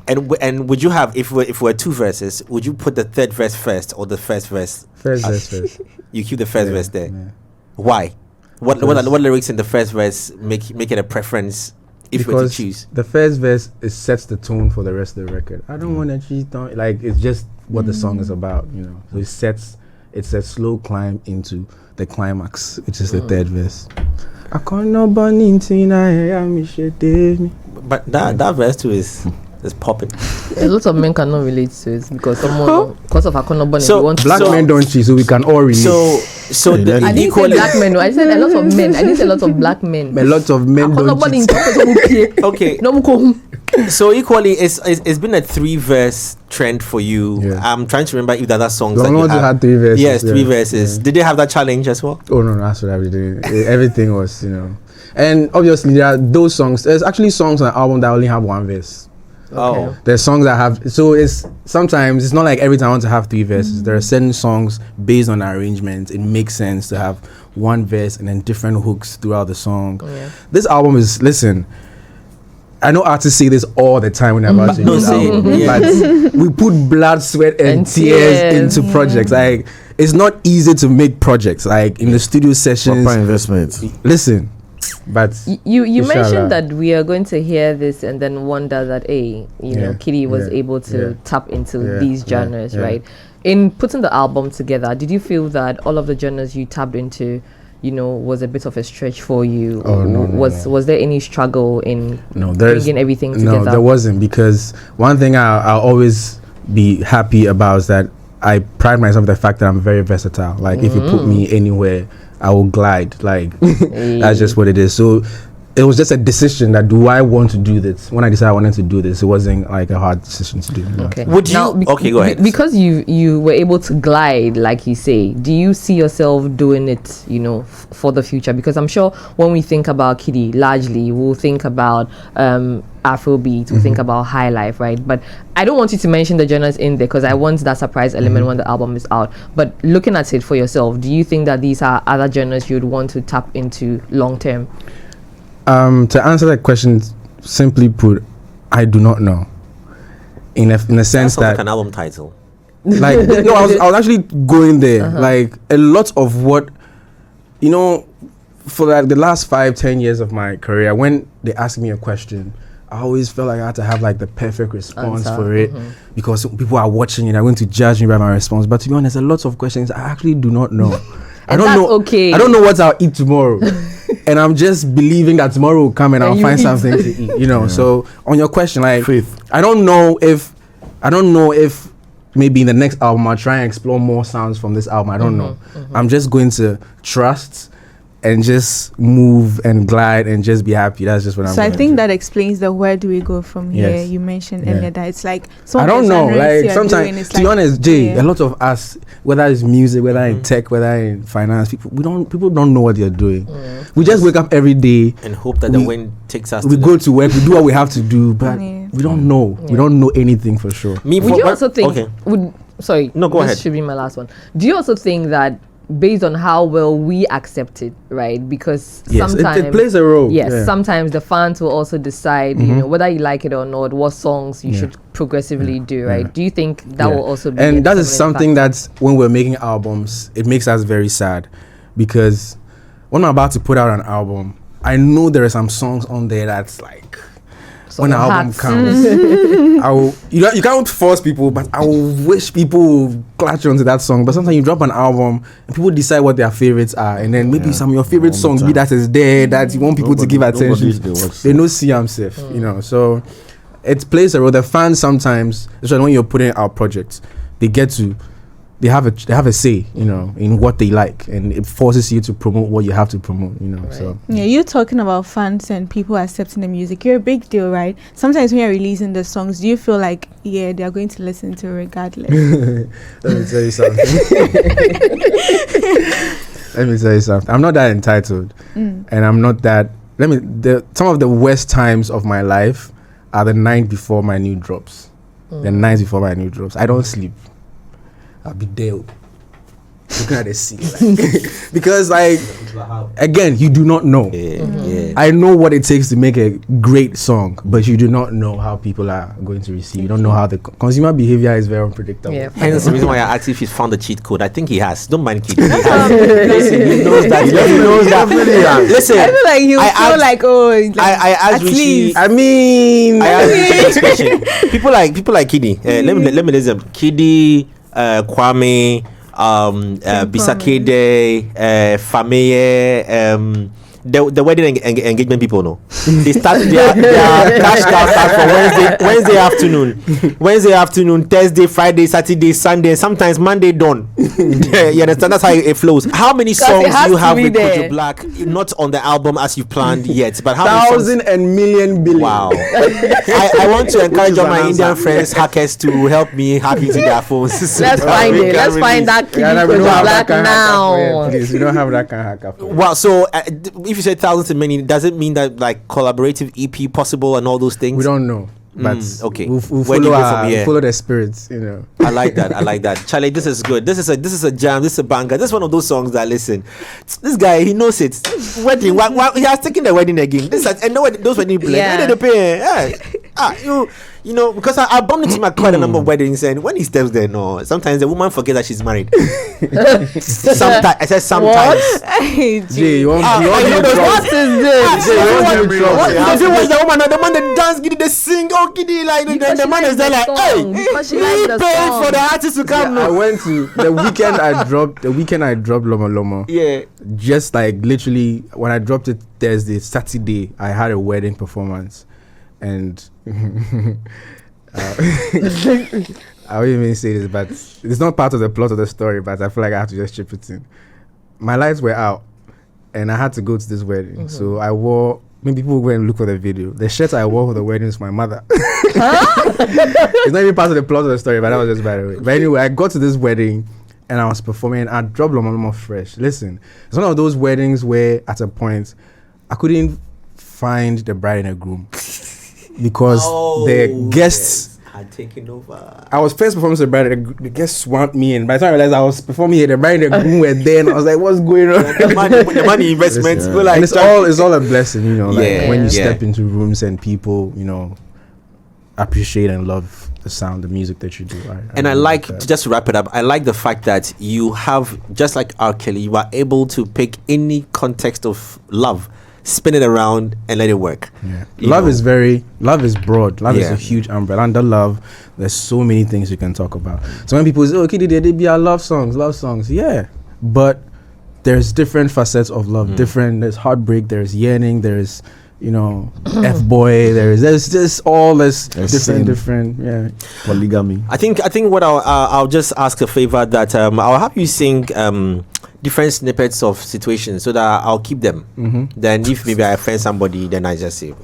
And would you have, if we're 2 verses, would you put the 3rd verse first or the first verse? First verse first. You keep the first verse there. Yeah. Why? What lyrics in the first verse make it a preference if you were to choose? The first verse sets the tone for the rest of the record. I don't want to cheat on, like, it's just what the song is about, you know. So it's a slow climb into the climax, which is the 3rd verse. But that verse too is popping. A lot of men cannot relate to it because because of Akonobon. So black men don't cheat, so we can all relate. So I didn't say black men. I said a lot of men. I didn't say a lot of black men. A lot of men don't cheat. Okay. So equally, it's been a 3-verse trend for you. Yeah. I'm trying to remember if the other songs that you had 3 verses. Yes, 3 verses. Did they have that challenge as well? Oh no, that's what I was doing. Everything was, you know. And obviously there are those songs. There's actually songs on the album that only have 1 verse. Oh, there's songs that have, so it's sometimes it's not like every time I want to have 3 verses. There are certain songs based on arrangement. It makes sense to have 1 verse and then different hooks throughout the song. Yeah. This album is, listen, I know artists say this all the time when they're about to do this album, but we put blood, sweat, and tears into projects. Like, it's not easy to make projects. Like in the studio sessions, proper investment. Listen. But you mentioned that we are going to hear this and then wonder that KiDi was able to tap into these genres, right? In putting the album together, did you feel that all of the genres you tapped into, you know, was a bit of a stretch for you? Was there any struggle in bringing everything together? No, there wasn't, because one thing I'll always be happy about is that I pride myself on the fact that I'm very versatile. Like if you put me anywhere, I will glide. Like that's just what it is. So it was just a decision that, do I want to do this? When I decided I wanted to do this, it wasn't like a hard decision to do. Okay. Would you? Okay, go ahead. Because you were able to glide, like you say, do you see yourself doing it, you know, for the future? Because I'm sure when we think about KiDi, largely we'll think about Afrobeat, we'll think about high life, right? But I don't want you to mention the genres in there because I want that surprise element when the album is out. But looking at it for yourself, do you think that these are other genres you'd want to tap into long term? To answer that question, simply put, I do not know. In a sense that like an album title. Like no, I was actually going there. Like a lot of what, you know, for like the last 5-10 years of my career, when they ask me a question, I always felt like I had to have like the perfect response for it, because people are watching and are going to judge me by my response. But to be honest, a lot of questions I actually do not know. I don't know. Okay. I don't know what I'll eat tomorrow, and I'm just believing that tomorrow will come and I'll find something to eat. You know. Yeah. So on your question, like, faith. I don't know if maybe in the next album I'll try and explore more sounds from this album. I don't know. I'm just going to trust and just move and glide and just be happy. That's just what I'm. So I think that explains the where do we go from here. You mentioned earlier that it's like I don't know. Like sometimes, to be honest, Jay, a lot of us, whether it's music, whether in tech, whether in finance, people don't know what they're doing. We just wake up every day and hope that the wind takes us. We go to work, we do what we have to do, but we don't know. We don't know anything for sure. Would you also think? Sorry, no, go ahead. This should be my last one. Do you also think that, based on how well we accept it, right? Because sometimes it plays a role. Yes, sometimes the fans will also decide, you know, whether you like it or not, what songs you should progressively do, right? Do you think that will also be? And that is something that's, when we're making albums, it makes us very sad, because when I'm about to put out an album, I know there are some songs on there that's like, when the album comes, you can't force people, but I wish people will clutch onto that song. But sometimes you drop an album and people decide what their favorites are, and then maybe some of your favorite songs be that is there that you want people to give attention. They know see safe, you know. So it plays a role. The fans sometimes, especially when you're putting out projects, they get to they have a say, you know, in what they like, and it forces you to promote what you have to promote, you know. Right. So yeah, you're talking about fans and people accepting the music. You're a big deal, right? Sometimes when you're releasing the songs, do you feel like they are going to listen to it regardless? Let me tell you something. Let me tell you something. I'm not that entitled, and I'm not that. Some of the worst times of my life are the night before my new drops. The nights before my new drops, I don't sleep. I'll be there looking at the sea, like, because like again, you do not know. I know what it takes to make a great song, but you do not know how people are going to receive. You don't know how the consumer behavior is very unpredictable. And that's the reason why I asked if he's found the cheat code. I think he has. Don't mind KiDi. Listen, he knows that. He knows that. Listen, I feel like you feel like I asked Richie. I asked Richie this question. People like KiDi. Let me listen. KiDi, Kwame. Bisakede, Fameye, the wedding engagement people, no. They start their cash cow starts for Wednesday afternoon, Thursday, Friday, Saturday, Sunday, sometimes Monday dawn. You understand? That's how it flows. How many songs do you have with Kojo Black? Not on the album as you planned yet, but how many songs? 1,000 and million billion. Wow. I want to encourage all my Indian friends, hackers, to help me hack into their phones. Let's find it. Let's find that Kojo Black now. Please, we don't have that kind of hacker. Well, so if you say thousands and many, does it mean that like collaborative EP possible and all those things? We don't know, but okay, we'll follow the spirits, you know. I like that. Charlie, this is good. This is a jam. This is a banger. This is one of those songs that, listen, this guy, he knows it. Wedding, he has taken the wedding again. I know those wedding play. Where did they pay? You know, because I bumped into him at quite a number of weddings, and when he steps there, sometimes the woman forgets that she's married. Sometimes I said sometimes. Jay, you want what is this? Because he was the woman, the man that dance, KiDi, they sing, KiDi, like the man is there like, hey, we paid for the artist to come. I went to the weekend. I dropped Lomo Lomo. Yeah, just like literally when I dropped it Thursday, Saturday, I had a wedding performance. And I won't even say this, but it's not part of the plot of the story, but I feel like I have to just chip it in. My lights were out and I had to go to this wedding. So I wore, maybe people go and look for the video. The shirt I wore for the wedding is my mother. It's not even part of the plot of the story, but that was just by the way. But anyway, I got to this wedding and I was performing. I dropped Lomo Lomo fresh. Listen, it's one of those weddings where at a point I couldn't find the bride and the groom. Because the guests had taken over. I was first performing to the bride, the guests swamped me, and by the time I realized I was performing here, the bride and the groom were there, and I was like, "What's going on?" the money investments, like, and it's all a blessing, you know. Like when you step into rooms and people, you know, appreciate and love the sound, the music that you do. I like to just wrap it up. I like the fact that you have, just like R. Kelly, you are able to pick any context of love, spin it around and let it work. Love is broad. Love is a huge umbrella. Under love, there's so many things you can talk about. So when people say, KiDi, they be our love songs. Yeah, but there's different facets of love. There's heartbreak, there's yearning, there's, you know, F-boy, there's just all this different polygamy. I think what I'll just ask a favor, that I'll have you sing different snippets of situations so that I'll keep them. Then if maybe I offend somebody, then I just say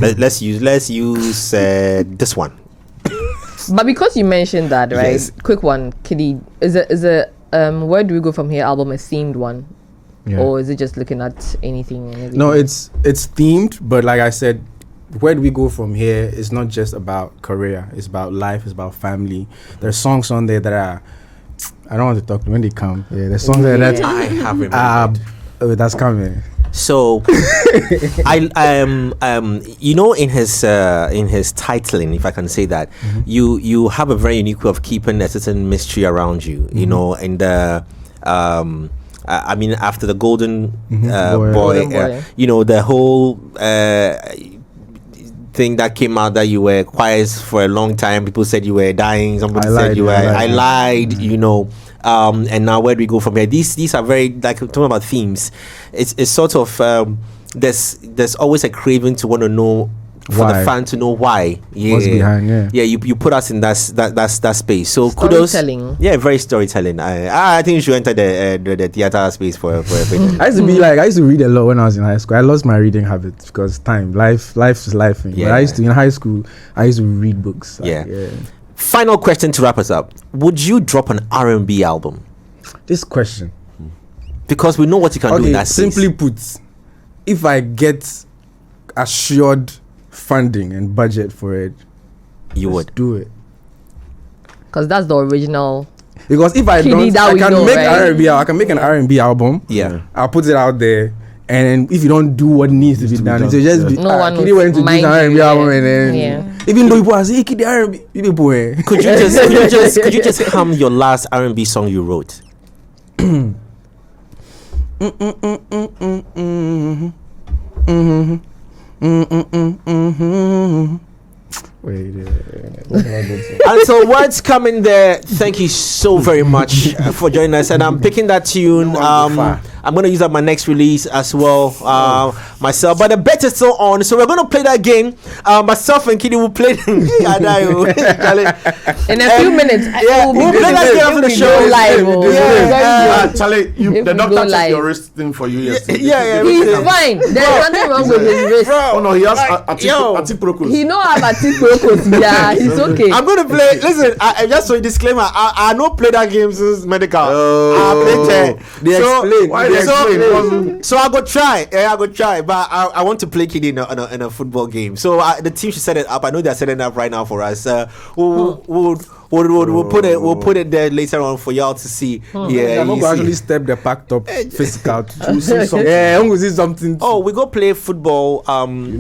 let's use this one. But because you mentioned that, right? Yes. Quick one, KiDi, is a Where Do We Go From Here album a themed one? Or is it just looking at anything and everything? No, it's themed, but like I said, Where Do We Go From Here is not just about career, it's about life, it's about family. There's songs on there that are, I don't want to talk when they come. Yeah, there's songs there that I have remembered. That's coming. So you know, in his titling, if I can say that, you have a very unique way of keeping a certain mystery around you, you know, and I mean, after the Golden Boy, you know, the whole thing that came out that you were quiet for a long time. People said you were dying. Somebody said you were. I lied. You know. And now where do we go from here? These are very, like, talking about themes. It's sort of there's always a craving to want to know for Why? the fan to know why. Yeah. What's behind, yeah. You put us in that space. So kudos. Storytelling. Yeah, very storytelling. I think you should enter the theater space for everything. I used to read a lot when I was in high school. I lost my reading habit because life is life. Yeah. But I used to, in high school, I used to read books. Yeah. Final question to wrap us up. Would you drop an R&B album? This question. Because we know what you can do in that space. Simply put, if I get assured funding and budget for it, you would do it. Because that's the original. Because if I KiDi don't, I can know, make right? R&B. I can make an R&B album. Yeah. I'll put it out there. And if you don't do what needs to be done, it'll just be No one KiDi went to do mind an R&B you, album, yeah. and then even though people are saying KiDi R&B, people could you just hum your last R&B song you wrote? And so words coming there. Thank you so very much for joining us, and I'm picking that tune. I'm going to use that my next release as well, myself, but the bet is still on, so we're going to play that game. Myself and KiDi will play in a few minutes. We'll play that game after the show live. Charlie, the doctor checked your wrist thing for you yesterday. Yeah, he's fine. There's nothing wrong with his wrist. Oh no, he has atiprocus. He know about atiprocus. Yeah, he's okay. I'm going to play. Listen, I just so a disclaimer. I don't play that game since medical. I play so I go try. I go try. But I want to play KiDi in a football game. So the team should set it up. I know they're setting it up right now for us. We'll put it there later on for y'all to see. Yeah, I'm going to actually step the packed up physical to see something. Yeah, I'm going to see something. Oh, we go play football. We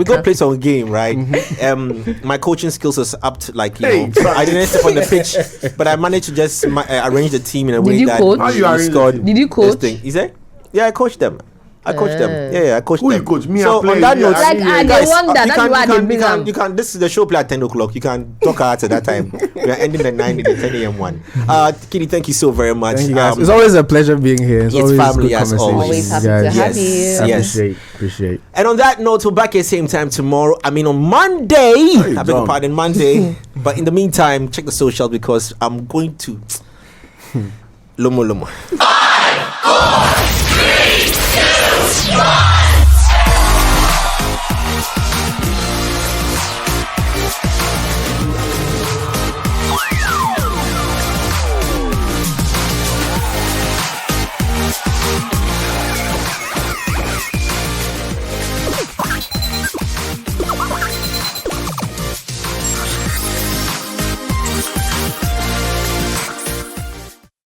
go play some game, right? My coaching skills is up to I didn't step on the pitch, but I managed to just arrange the team in a way that you scored. Did you coach? Is it? Yeah, I coached them. I coached them. Yeah, I coached Who them. you coach? Me, so I play. on that note, they wonder. That's why they bring them. You can. This is the show play at 10 o'clock. You can talk out at that time. We are ending the 9 in the 10 a.m. one. KiDi, thank you so very much. Thank you guys. It's always a pleasure being here. It's always family good as always. Always happy to have you. Yes. Appreciate. And on that note, we're back at the same time tomorrow. I mean on Monday. I beg your pardon, Monday. But in the meantime, check the social because I'm going to Lomo. 5, 4, 3, 2, 1.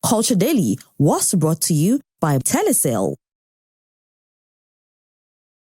Culture Daily was brought to you by Telecel.